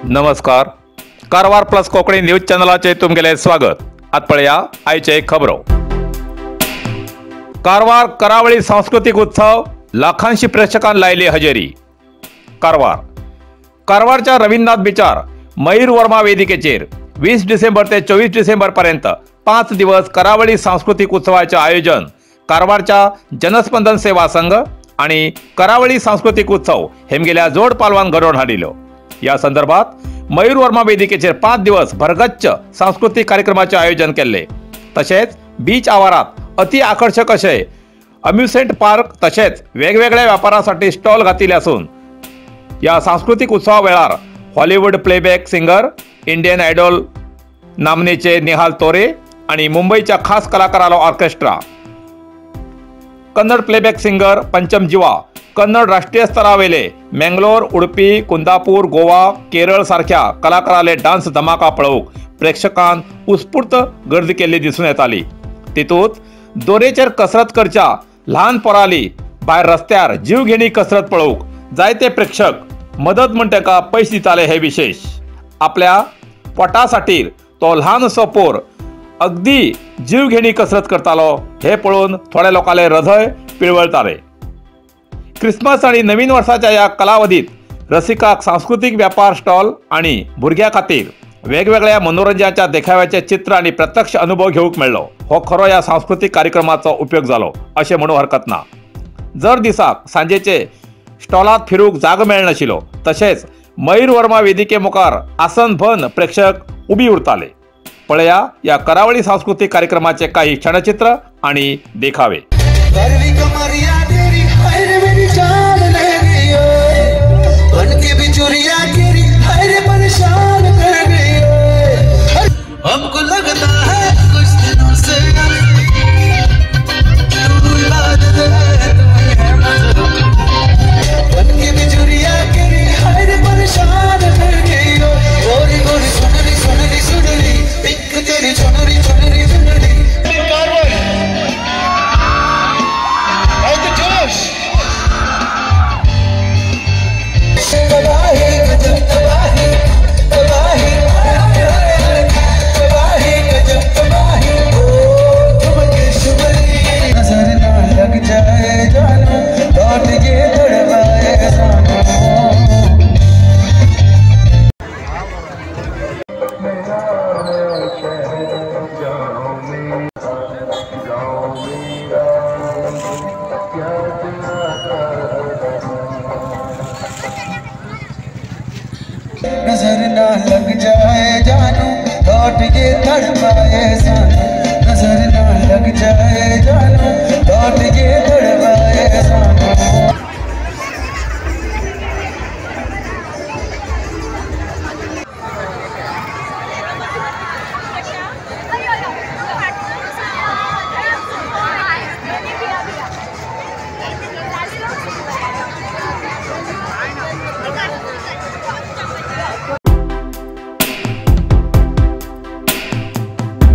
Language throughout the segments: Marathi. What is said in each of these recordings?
नमस्कार. कारवार प्लस कोकणी न्यूज चॅनलाचे तुमगेले स्वागत. आत पळया आयचे खबरो. कारवार करावळी सांस्कृतिक उत्सव लाखांशी प्रेक्षकांना लायली हजेरी. कारवारच्या रवींद्रनाथ बीचार मयूर वर्मा वेदिकेचेर 20 डिसेंबर ते 24 डिसेंबर पर्यंत 5 दिवस करावळी सांस्कृतिक उत्सवाचे आयोजन कारवारच्या जनस्पंदन सेवा संघ आणि करावळी सांस्कृतिक उत्सव हेमगेल्या जोड पालवान घडोवन हाडिल्लो. या संदर्भात मयूर वर्मा वेदिकेचेर 5 दिवस भरगच्च सांस्कृतिक कार्यक्रमाचे आयोजन केले. तसेच बीच आवारात अति आकर्षक असे अम्युजमेंट पार्क तसेच वेगवेगळ्या व्यापारासाठी स्टॉल घातिले असून या सांस्कृतिक उत्सवा वेळार Hollywood playback singer, Indian idol नामनेचे निहाल तोरे आणि मुंबईच्या खास कलाकारालो ऑर्केस्ट्रा, कन्नड प्लेबॅक सिंगर पंचम जिवा, कन्नड राष्ट्रीय स्तरावेले मंगलोर, उडपी, कुंदापूर, गोवा, केरळ सारख्या कलाकाराले डान्स धमाका पळवूक प्रेक्षकांत उत्स्फूर्त गर्दी केल्ली दिसून येताली. तितूंत दोरेचेर कसरत करच्या ल्हान पोराली भायर रस्त्यार जीव घेणी कसरत पळवूक जायते प्रेक्षक मदत म्हण ताका पयशे दिताले. हे विशेष. आपल्या पोटासाठीर तो ल्हानसो पोर अगदी जीव घेणी कसरत करतालो हे पळोवन थोड्या लोकांले हृदय पिळवळताले. क्रिसमस आणि नवीन वर्षाच्या या कालावधीत रसिकाक सांस्कृतिक व्यापार स्टॉल आणि भुरग्यां खातीर वेगवेगळ्या मनोरंजनाच्या देखाव्याचे चित्र आणि प्रत्यक्ष अनुभव घेऊक मेळ्ळो. हो खरो या सांस्कृतिक कार्यक्रमाचो उपयोग जालो अशें म्हणूं हरकत ना. जर दिसाक सांजेचे स्टॉलात फिरूक जागो मेळनाशिल्लो. तशेंच मयूर वर्मा वेदिके मुखार आसन भन प्रेक्षक उबी उरताले. पळया या करावळी सांस्कृतिक कार्यक्रमाचे काही क्षणचित्र आणि देखावे. हमको लगता है कुछ दिनों से तू याद है बन के बिजुरिया केरी हर परेशान कर गई हो. गोरी गोरी सुनरी सुनरी सुनरी पिक तेरी चुनरी चुनरी चुनरी कारवार आओ तो जोश तबाही गजब तबाही तबाही नजर ना लग जाए जानू लौट के तड़पाए सानू. नजर ना लग जाए जानू लौट के तड़पाए सानू.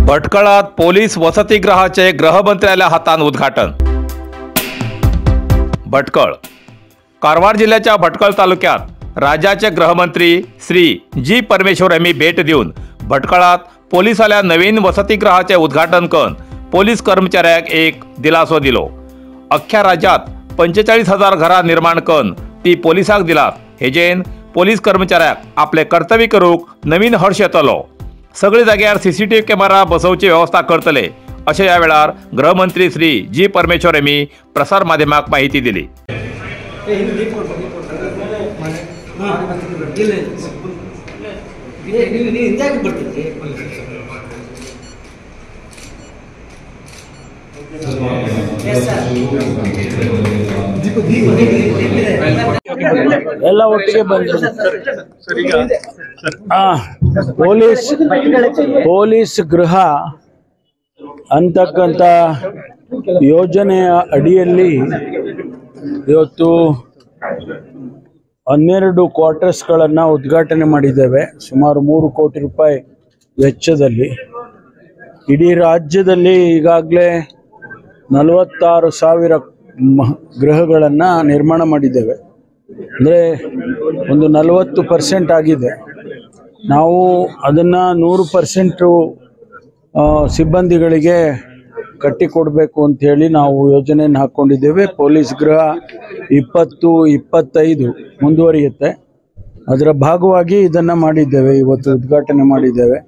भटकळात पोलीस वसतिगृहाचे गृहमंत्र्याच्या हातान उद्घाटन. भटकळ. कारवार जिल्ह्याच्या भटकळ तालुक्यात राज्याचे गृहमंत्री श्री जी परमेश्वर यांनी भेट देऊन भटकळात पोलिसाल्या नवीन वसतिगृहाचे उद्घाटन करून पोलीस कर्मचाऱ्यांक एक दिलासो दिलो. अख्ख्या राज्यात 45,000 घरां निर्माण करून ती पोलिसांक दिलात. हेजेन पोलीस कर्मचाऱ्यांक आपले कर्तव्य करूक नवीन हर्ष येतलो. सगळे जाग्यार CCTV कॅमेरा बसवची व्यवस्था करतले अशें ह्या वेळार गृहमंत्री श्री जी परमेश्वर यांनी प्रसार माध्यमांक माहिती दिली. ಎಲ್ಲ ಒಟ್ಟಿಗೆ ಪೊಲೀಸ್ ಗೃಹ ಅಂತಕ್ಕಂಥ ಯೋಜನೆಯ ಅಡಿಯಲ್ಲಿ ಇವತ್ತು 12 ಕ್ವಾರ್ಟರ್ಸ್ಗಳನ್ನು ಉದ್ಘಾಟನೆ ಮಾಡಿದ್ದೇವೆ. ಸುಮಾರು 3 ಕೋಟಿ ರೂಪಾಯಿ ವೆಚ್ಚದಲ್ಲಿ. ಇಡೀ ರಾಜ್ಯದಲ್ಲಿ ಈಗಾಗಲೇ 46,000 ಗೃಹಗಳನ್ನು ನಿರ್ಮಾಣ ಮಾಡಿದ್ದೇವೆ. ಅಂದರೆ ಒಂದು 40% ಆಗಿದೆ. ನಾವು ಅದನ್ನು 100% ಸಿಬ್ಬಂದಿಗಳಿಗೆ ಕಟ್ಟಿಕೊಡಬೇಕು ಅಂಥೇಳಿ ನಾವು ಯೋಜನೆಯನ್ನು ಹಾಕ್ಕೊಂಡಿದ್ದೇವೆ. ಪೊಲೀಸ್ ಗೃಹ 20-25 ಮುಂದುವರಿಯುತ್ತೆ. ಅದರ ಭಾಗವಾಗಿ ಇದನ್ನು ಮಾಡಿದ್ದೇವೆ, ಇವತ್ತು ಉದ್ಘಾಟನೆ ಮಾಡಿದ್ದೇವೆ.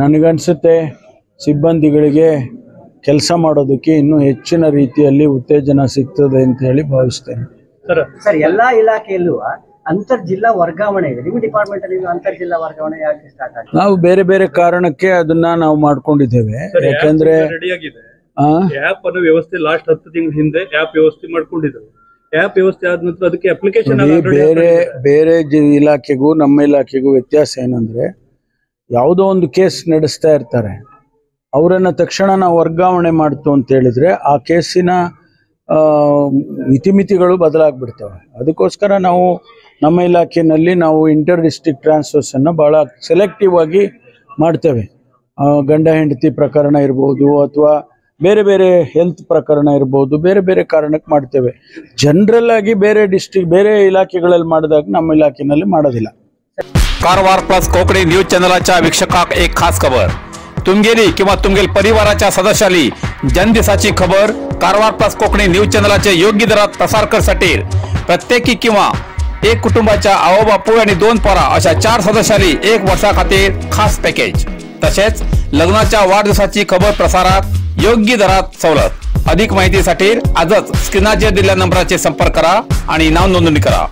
ನನಗನ್ಸುತ್ತೆ ಸಿಬ್ಬಂದಿಗಳಿಗೆ ಕೆಲಸ ಮಾಡೋದಕ್ಕೆ ಇನ್ನೂ ಹೆಚ್ಚಿನ ರೀತಿಯಲ್ಲಿ ಉತ್ತೇಜನ ಸಿಗ್ತದೆ ಅಂತ ಹೇಳಿ ಭಾವಿಸ್ತೇನೆ. ಸರ್, ಎಲ್ಲಾ ಇಲಾಖೆಯಲ್ಲೂ ಅಂತರ್ ಜಿಲ್ಲಾ ವರ್ಗಾವಣೆ ಇದೆ. ನಿಮ್ಮ ಡಿಪಾರ್ಟ್ಮೆಂಟ್ ಅಲ್ಲಿ ಅಂತರ್ ಜಿಲ್ಲಾ ವರ್ಗಾವಣೆ ಯಾಕೆ ಸ್ಟಾರ್ಟ್ ಆಗಿದೆ? ನಾವು ಬೇರೆ ಬೇರೆ ಕಾರಣಕ್ಕೆ ಅದನ್ನ ನಾವು ಮಾಡ್ಕೊಂಡಿದ್ದೇವೆ. ಯಾಕಂದ್ರೆ ಆಪ್ ಅನ್ನೋ ವ್ಯವಸ್ಥೆ ಲಾಸ್ಟ್ 10 ತಿಂಗಳ ಹಿಂದೆ ಆಪ್ ವ್ಯವಸ್ಥೆ ಮಾಡ್ಕೊಂಡಿದ್ದೇವೆ. ಆಪ್ ವ್ಯವಸ್ಥೆ ಆದ ನಂತರ ಅದಕ್ಕೆ ಅಪ್ಲಿಕೇಶನ್ ಬೇರೆ ಇಲಾಖೆಗೂ ನಮ್ಮ ಇಲಾಖೆಗೂ ವ್ಯತ್ಯಾಸ ಏನಂದ್ರೆ, ಯಾವುದೋ ಒಂದು ಕೇಸ್ ನಡೆಸ್ತಾ ಇರ್ತಾರೆ, ಅವರನ್ನ ತಕ್ಷಣ ನಾವು ವರ್ಗಾವಣೆ ಮಾಡ್ತು ಅಂತ ಹೇಳಿದ್ರೆ ಆ ಕೇಸಿನ ಇತಿಮಿತಿಗಳು ಬದಲಾಗ್ಬಿಡ್ತವೆ. ಅದಕ್ಕೋಸ್ಕರ ನಾವು ನಮ್ಮ ಇಲಾಖೆಯಲ್ಲಿ ನಾವು ಇಂಟರ್ ಡಿಸ್ಟ್ರಿಕ್ಟ್ ಟ್ರಾನ್ಸ್ಫರ್ಸ್ ಅನ್ನು ಬಹಳ ಸೆಲೆಕ್ಟಿವ್ ಆಗಿ ಮಾಡ್ತೇವೆ. ಗಂಡ ಹೆಂಡತಿ ಪ್ರಕರಣ ಇರ್ಬೋದು, ಅಥವಾ ಬೇರೆ ಬೇರೆ ಹೆಲ್ತ್ ಪ್ರಕರಣ ಇರ್ಬೋದು, ಬೇರೆ ಬೇರೆ ಕಾರಣಕ್ಕೆ ಮಾಡ್ತೇವೆ. ಜನರಲ್ ಆಗಿ ಬೇರೆ इलाकेಗಳಲ್ಲಿ ಮಾಡಿದಾಗ ನಮ್ಮ ಇಲಾಖೆಯಲ್ಲಿ ಮಾಡೋದಿಲ್ಲ. कारवार प्लस कोकणी न्यूज चॅनलच्या वीक्षकाक एक खास खबर. तुमगेली किंवा तुमगेल परिवाराच्या सदस्याली जनदिसाची खबर कारवार प्लस कोकणी न्यूज चॅनलचे योग्य दरात प्रसार करण्यासाठी प्रत्येकी किंवा एक कुटुंबाच्या आवो बापू आणि 2 पोरा अशा 4 सदस्याली 1 वर्षा खातीर खास पॅकेज. तसेच लग्नाच्या वाढदिवसाची खबर प्रसारात योग्य दरात सवलत. अधिक माहितीसाठी आजच स्क्रीनवर दिलेल्या नंबराचे संपर्क करा आणि नाव नोंदणी करा.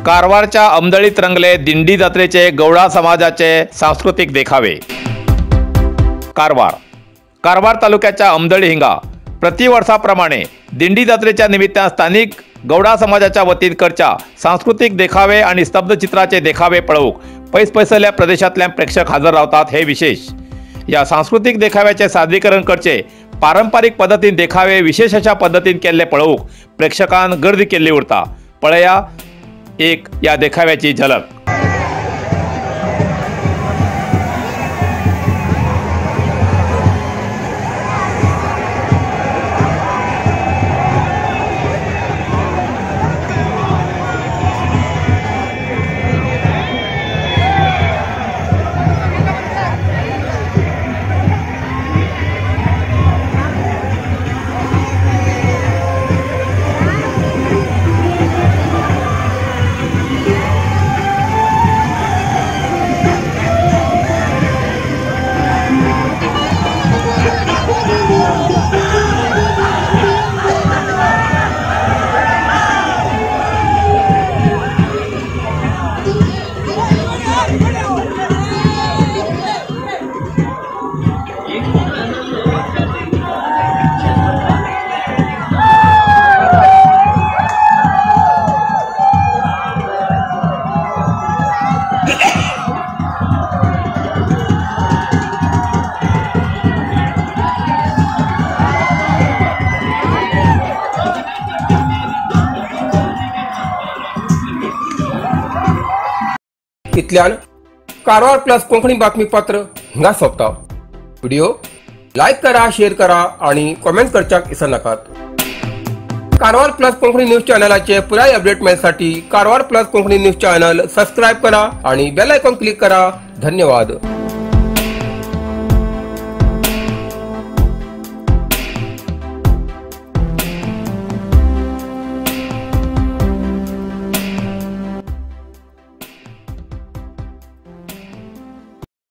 कारवारच्या अमदळीत रंगले दिंडी जत्रेचे गौडा समाजाचे सांस्कृतिक देखावे. कारवार तालुक्याच्या अमदळी हिंगा प्रतिवर्षाप्रमाणे दिंडी जत्रेच्या निमित्तान स्थानिक गौडा समाजाच्या वतीन करच्या सांस्कृतिक देखावे आणि स्तब्धचित्राचे देखावे पळवूक पैसल्या प्रदेशातल्या प्रेक्षक हजर रावतात. हे विशेष. या सांस्कृतिक देखाव्याचे सादरीकरण करचे पारंपरिक पद्धतीन देखावे विशेष अशा पद्धतीन केल्ले पळवूक प्रेक्षकांन गर्दी केल्ली उरता. पळया एक या देखाव्याची झलक. इतल्यान कारवार प्लस कोंकणी बातमीपत्र हिंगा सोंपता. व्हिडिओ लाईक करा, शेअर करा आणि कमेंट करच्याक विसरनाकात. कारवार प्लस कोंकणी न्यूज चॅनलाचे पुराय अपडेट मेळसाठी Karwar plus Konkani news channel subscribe करा आणि बेल आयकॉन क्लिक करा. धन्यवाद.